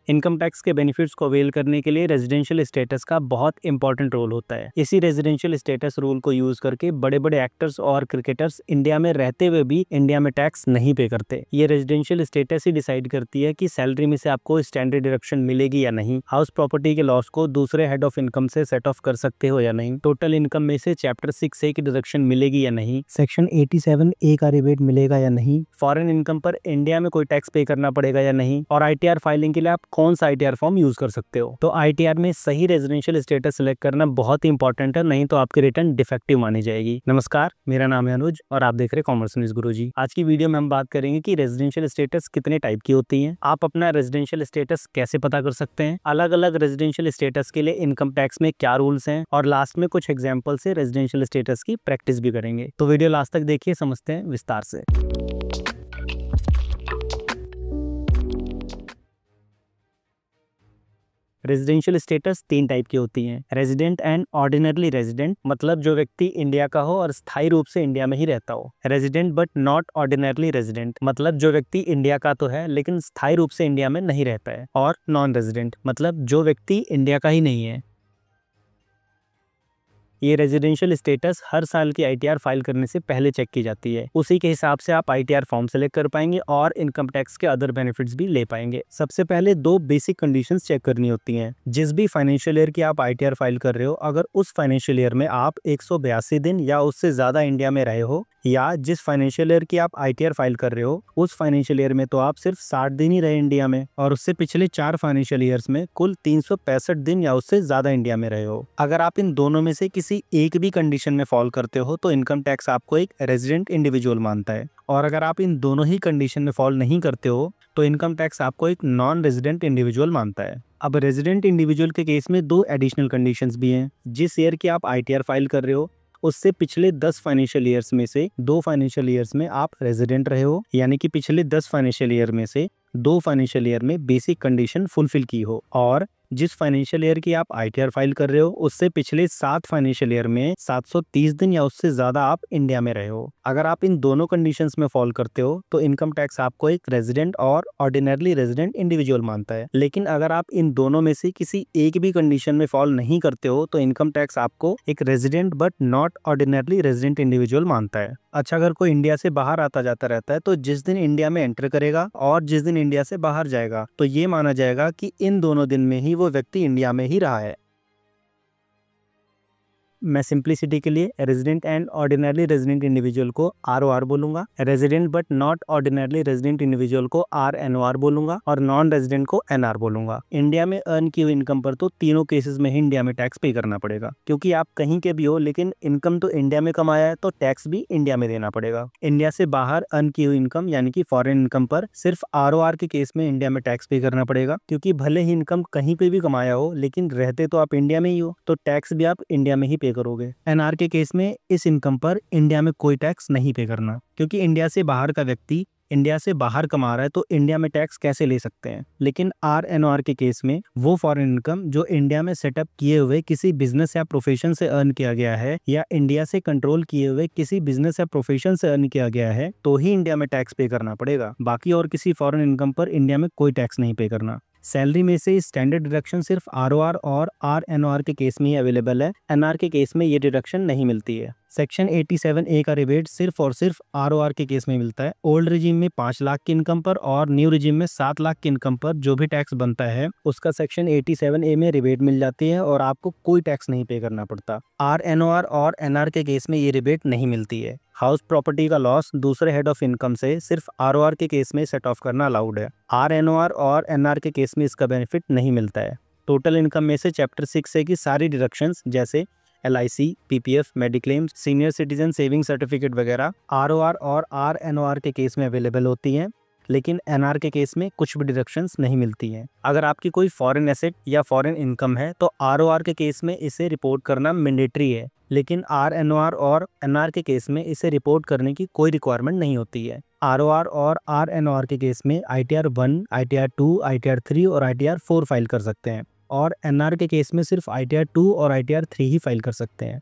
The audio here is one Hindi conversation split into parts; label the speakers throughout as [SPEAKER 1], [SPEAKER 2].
[SPEAKER 1] इनकम टैक्स के बेनिफिट्स को अवेल करने के लिए रेजिडेंशियल स्टेटस का बहुत इंपॉर्टेंट रोल होता है। इसी रेजिडेंशियल स्टेटस रूल को यूज करके बड़े बड़े एक्टर्स और क्रिकेटर्स इंडिया में रहते हुए भी इंडिया में टैक्स नहीं पे करते। ये रेजिडेंशियल स्टेटस ही डिसाइड करती है कि सैलरी में से आपको स्टैंडर्ड डिडक्शन मिलेगी या नहीं, हाउस प्रॉपर्टी के लॉस को दूसरे हेड ऑफ इनकम से सेट ऑफ कर सकते हो या नहीं, टोटल इनकम में से चैप्टर 6A की डिडक्शन मिलेगी या नहीं, सेक्शन 87A का रिबेट मिलेगा या नहीं, फॉरेन इनकम पर इंडिया में कोई टैक्स पे करना पड़ेगा या नहीं, और ITR फाइलिंग के लिए आप कौन सा ITR फॉर्म यूज कर सकते हो। तो ITR में सही रेजिडेंशियल स्टेटस सिलेक्ट करना बहुत ही इंपॉर्टेंट है, नहीं तो आपकी रिटर्न डिफेक्टिव मानी जाएगी। नमस्कार, मेरा नाम है अनुज और आप देख रहे हैं कॉमर्स न्यूज गुरुजी। आज की वीडियो में हम बात करेंगे कि रेजिडेंशियल स्टेटस कितने टाइप की होती है, आप अपना रेजिडेंशियल स्टेटस कैसे पता कर सकते हैं, अलग अलग रेजिडेंशियल स्टेटस के लिए इनकम टैक्स में क्या रूल्स हैं, और लास्ट में कुछ एग्जाम्पल से रेजिडेंशियल स्टेटस की प्रैक्टिस भी करेंगे। तो वीडियो लास्ट तक देखिए, समझते हैं विस्तार से। रेजिडेंशियल स्टेटस 3 टाइप की होती हैं। रेजिडेंट एंड ऑर्डिनरी रेजिडेंट, मतलब जो व्यक्ति इंडिया का हो और स्थायी रूप से इंडिया में ही रहता हो। Resident but not ordinary resident, मतलब जो व्यक्ति इंडिया का तो है लेकिन स्थायी रूप से इंडिया में नहीं रहता है। और नॉन रेजिडेंट, मतलब जो व्यक्ति इंडिया का ही नहीं है। ये रेजिडेंशियल स्टेटस हर साल की ITR फाइल करने से पहले चेक की जाती है। उसी के हिसाब से आप ITR फॉर्म सेलेक्ट कर पाएंगे और इनकम टैक्स के अदर बेनिफिट्स भी ले पाएंगे। सबसे पहले 2 बेसिक कंडीशंस चेक करनी होती हैं। जिस भी फाइनेंशियल ईयर की आप ITR फाइल कर रहे हो, अगर उस फाइनेंशियल ईयर में आप 182 दिन या उससे ज्यादा इंडिया में रहे हो, या जिस फाइनेंशियल ईयर की आप ITR फाइल कर रहे हो उस फाइनेंशियल ईयर में तो आप सिर्फ 60 दिन ही रहे इंडिया में, और उससे पिछले 4 फाइनेंशियल ईयर्स में कुल 365 दिन या उससे ज्यादा इंडिया में रहे हो। अगर आप इन दोनों में से किसी एक भी कंडीशन में फॉल करते हो तो इनकम टैक्स आपको एक रेजिडेंट इंडिविजुअल मानता है, और अगर आप इन दोनों ही कंडीशन में फॉल नहीं करते हो तो इनकम टैक्स आपको एक नॉन रेजिडेंट इंडिविजुअल मानता है। अब रेजिडेंट इंडिविजुअल के केस में 2 एडिशनल कंडीशंस भी हैं। जिस ईयर की आप ITR फाइल कर रहे हो उससे पिछले 10 फाइनेंशियल ईयर्स में से 2 फाइनेंशियल ईयर्स में आप रेजिडेंट रहे हो, यानी कि पिछले 10 फाइनेंशियल ईयर में से 2 फाइनेंशियल ईयर में बेसिक कंडीशन फुलफिल की हो, और जिस फाइनेंशियल ईयर की आप ITR फाइल कर रहे हो उससे पिछले 7 फाइनेंशियल ईयर में 730 दिन या उससे ज्यादा आप इंडिया में रहे हो। अगर आप इन दोनों कंडीशंस में फॉल करते हो तो इनकम टैक्स आपको एक रेजिडेंट और ऑर्डिनरी रेजिडेंट इंडिविजुअल मानता है। लेकिन अगर आप इन दोनों में से किसी एक भी कंडीशन में फॉल नहीं करते हो तो इनकम टैक्स आपको एक resident but not ordinary resident individual मानता है। अच्छा, अगर कोई इंडिया से बाहर आता जाता रहता है तो जिस दिन इंडिया में एंटर करेगा और जिस दिन इंडिया से बाहर जाएगा तो ये माना जाएगा कि इन दोनों दिन में ही वो व्यक्ति इंडिया में ही रहा है। मैं सिंप्लिसिटी के लिए resident and ordinary resident individual को ROR बोलूंगा, resident but not ordinary resident individual को RNOR बोलूंगा, और नॉन रेजिडेंट को NR बोलूंगा। इंडिया में अर्न की हुई इनकम पर तो तीनों केसेस में ही इंडिया में टैक्स पे करना पड़ेगा, क्योंकि आप कहीं के भी हो लेकिन इनकम तो इंडिया में कमाया है तो टैक्स भी इंडिया में देना पड़ेगा। इंडिया से बाहर अर्न की हुई इनकम यानी कि फॉरेन इनकम पर सिर्फ ROR के केस में इंडिया में टैक्स पे करना पड़ेगा, क्योंकि भले ही इनकम कहीं पे भी कमाया हो लेकिन रहते तो आप इंडिया में ही हो, तो टैक्स भी आप इंडिया में ही पे करोगे। NR के केस में इस इनकम पर इंडिया में कोई टैक्स नहीं पे करना, क्योंकि इंडिया से बाहर का व्यक्ति इंडिया से बाहर कमा रहा है तो इंडिया में टैक्स कैसे ले सकते हैं। लेकिन RNOR के केस में वो फॉरेन इनकम जो इंडिया में सेटअप किए हुए किसी बिजनेस या प्रोफेशन से अर्न किया गया है, या इंडिया से कंट्रोल किए हुए किसी बिजनेस या प्रोफेशन से अर्न किया गया है, तो ही इंडिया में टैक्स पे करना पड़ेगा। बाकी और किसी फॉरेन इनकम पर इंडिया में कोई टैक्स नहीं पे करना। सैलरी में से स्टैंडर्ड डिडक्शन सिर्फ ROR और RNOR के केस में ही अवेलेबल है, NR के केस में ये डिडक्शन नहीं मिलती है। सेक्शन 87A का रिबेट सिर्फ और सिर्फ ROR के केस में मिलता है। ओल्ड रिजीम में 5 लाख की इनकम पर और न्यू रिजीम में 7 लाख की इनकम पर जो भी टैक्स बनता है उसका सेक्शन 87A में रिबेट मिल जाती है और आपको कोई टैक्स नहीं पे करना पड़ता। RNOR और NR के केस में ये रिबेट नहीं मिलती है। हाउस प्रॉपर्टी का लॉस दूसरे हेड ऑफ इनकम से सिर्फ ROR के केस में सेट ऑफ करना अलाउड है। RNOR और NR के केस में इसका बेनिफिट नहीं मिलता है। टोटल इनकम में से चैप्टर 6A की सारी डिडक्शंस जैसे LIC, PPF, mediclaim, senior citizen saving certificate वगैरह ROR और RNOR के केस में अवेलेबल होती हैं, लेकिन NR के केस में कुछ भी डिडक्शंस नहीं मिलती हैं। अगर आपकी कोई फॉरेन एसेट या फॉरेन इनकम है तो ROR के केस में इसे रिपोर्ट करना मैंडेटरी है, लेकिन RNOR और NR के केस में इसे रिपोर्ट करने की कोई रिक्वायरमेंट नहीं होती है। ROR और RNOR के केस में ITR 1, ITR 2, ITR 3 और ITR 4 फाइल कर सकते हैं, और NR के केस में सिर्फ ITR 2 और ITR 3 ही फाइल कर सकते हैं।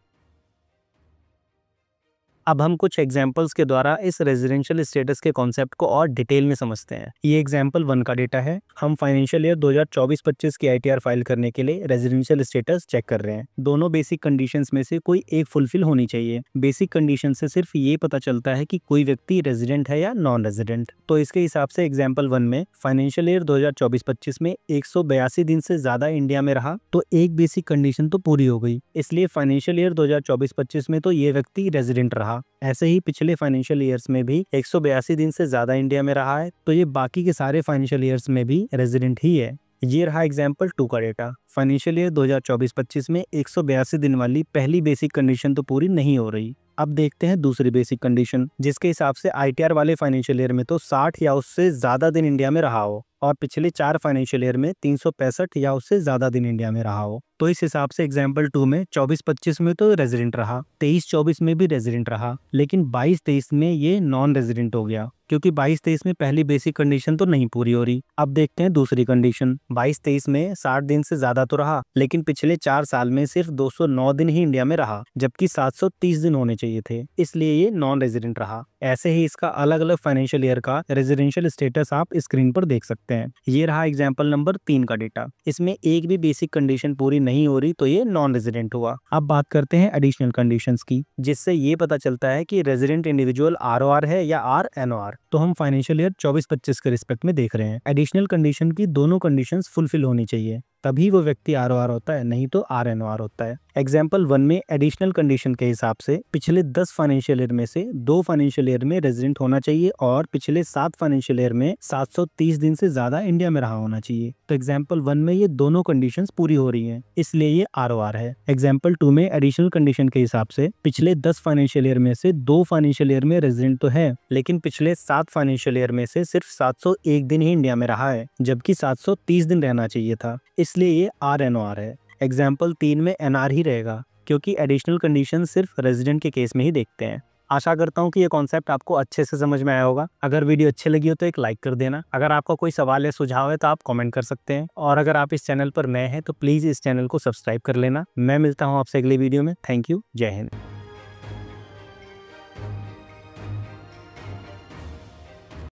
[SPEAKER 1] अब हम कुछ एग्जाम्पल्स के द्वारा इस रेजिडेंशियल स्टेटस के कॉन्सेप्ट को और डिटेल में समझते हैं। ये एग्जाम्पल 1 का डेटा है। हम फाइनेंशियल ईयर 2024-25 की ITR फाइल करने के लिए रेजिडेंशियल स्टेटस चेक कर रहे हैं। दोनों बेसिक कंडीशंस में से कोई एक फुलफिल होनी चाहिए। बेसिक कंडीशन से सिर्फ ये पता चलता है कि कोई व्यक्ति रेजिडेंट है या नॉन रेजिडेंट। तो इसके हिसाब से एग्जाम्पल 1 में फाइनेंशियल ईयर 2024-25 में 182 दिन से ज्यादा इंडिया में रहा तो एक बेसिक कंडीशन तो पूरी हो गई, इसलिए फाइनेंशियल ईयर 2024-25 में तो ये व्यक्ति रेजिडेंट रहा। ऐसे ही पिछले फाइनेंशियल ईयर्स में भी 182 दिन से ज्यादा इंडिया में रहा है तो ये बाकी के सारे फाइनेंशियल ईयर्स में भी रेजिडेंट ही है। ये रहा एग्जाम्पल 2 का डेटा। फाइनेंशियल ईयर 2024-25 में 182 दिन वाली पहली बेसिक कंडीशन तो पूरी नहीं हो रही। अब देखते हैं दूसरी बेसिक कंडीशन, जिसके हिसाब से ITR वाले फाइनेंशियल ईयर में तो 60 या उससे ज्यादा दिन इंडिया में रहा हो और पिछले 4 फाइनेंशियल ईयर में 365 या उससे ज्यादा दिन इंडिया में रहा हो। तो इस हिसाब से एग्जाम्पल 2 में 24-25 में तो रेजिडेंट रहा, 23-24 में भी रेजिडेंट रहा, लेकिन 22-23 में ये नॉन रेजिडेंट हो गया क्योंकि 22-23 में पहली बेसिक कंडीशन तो नहीं पूरी हो रही। अब देखते हैं दूसरी कंडीशन। 22-23 में 60 दिन से ज्यादा तो रहा, लेकिन पिछले 4 साल में सिर्फ 209 दिन ही इंडिया में रहा, जबकि 730 दिन होने चाहिए थे, इसलिए ये नॉन रेजिडेंट रहा। ऐसे ही इसका अलग अलग फाइनेंशियल ईयर का रेजिडेंशियल स्टेटस आप स्क्रीन पर देख सकते हैं। ये रहा एग्जाम्पल नंबर 3 का डेटा। इसमें एक भी बेसिक कंडीशन पूरी नहीं हो रही तो ये नॉन रेजिडेंट हुआ। अब बात करते हैं एडिशनल कंडीशंस की, जिससे ये पता चलता है कि रेजिडेंट इंडिविजुअल ROR है या RNOR। तो हम फाइनेंशियल ईयर 24-25 के रिस्पेक्ट में देख रहे हैं। एडिशनल कंडीशन की दोनों कंडीशंस फुलफिल होनी चाहिए, तभी वो व्यक्ति ROR होता है, नहीं तो RNOR होता है। एग्जाम्पल 1 में एडिशनल कंडीशन के हिसाब से पिछले 10 फाइनेंशियल ईयर में से 2 फाइनेंशियल ईयर में रेजिडेंट होना चाहिए और पिछले 7 फाइनेंशियल ईयर में 730 दिन से ज्यादा इंडिया में रहा होना चाहिए। तो एग्जाम्पल 1 में ये दोनों कंडीशंस पूरी हो रही हैं, इसलिए ये ROR है। एग्जाम्पल 2 में एडिशनल कंडीशन के हिसाब से पिछले 10 फाइनेंशियल ईयर में से 2 फाइनेंशियल ईयर में रेजिडेंट तो है, लेकिन पिछले 7 फाइनेंशियल ईयर में से सिर्फ 701 दिन ही इंडिया में रहा है, जबकि 730 दिन रहना चाहिए था, इसलिए ये RNOR है। एग्जाम्पल 3 में NR ही रहेगा क्योंकि एडिशनल कंडीशन सिर्फ रेजिडेंट के केस में ही देखते हैं। आशा करता हूँ कि ये कॉन्सेप्ट आपको अच्छे से समझ में आया होगा। अगर वीडियो अच्छी लगी हो तो एक लाइक कर देना। अगर आपका कोई सवाल या सुझाव है तो आप कमेंट कर सकते हैं, और अगर आप इस चैनल पर नए हैं तो प्लीज इस चैनल को सब्सक्राइब कर लेना। मैं मिलता हूँ आपसे अगली वीडियो में। Thank you. जय हिंद।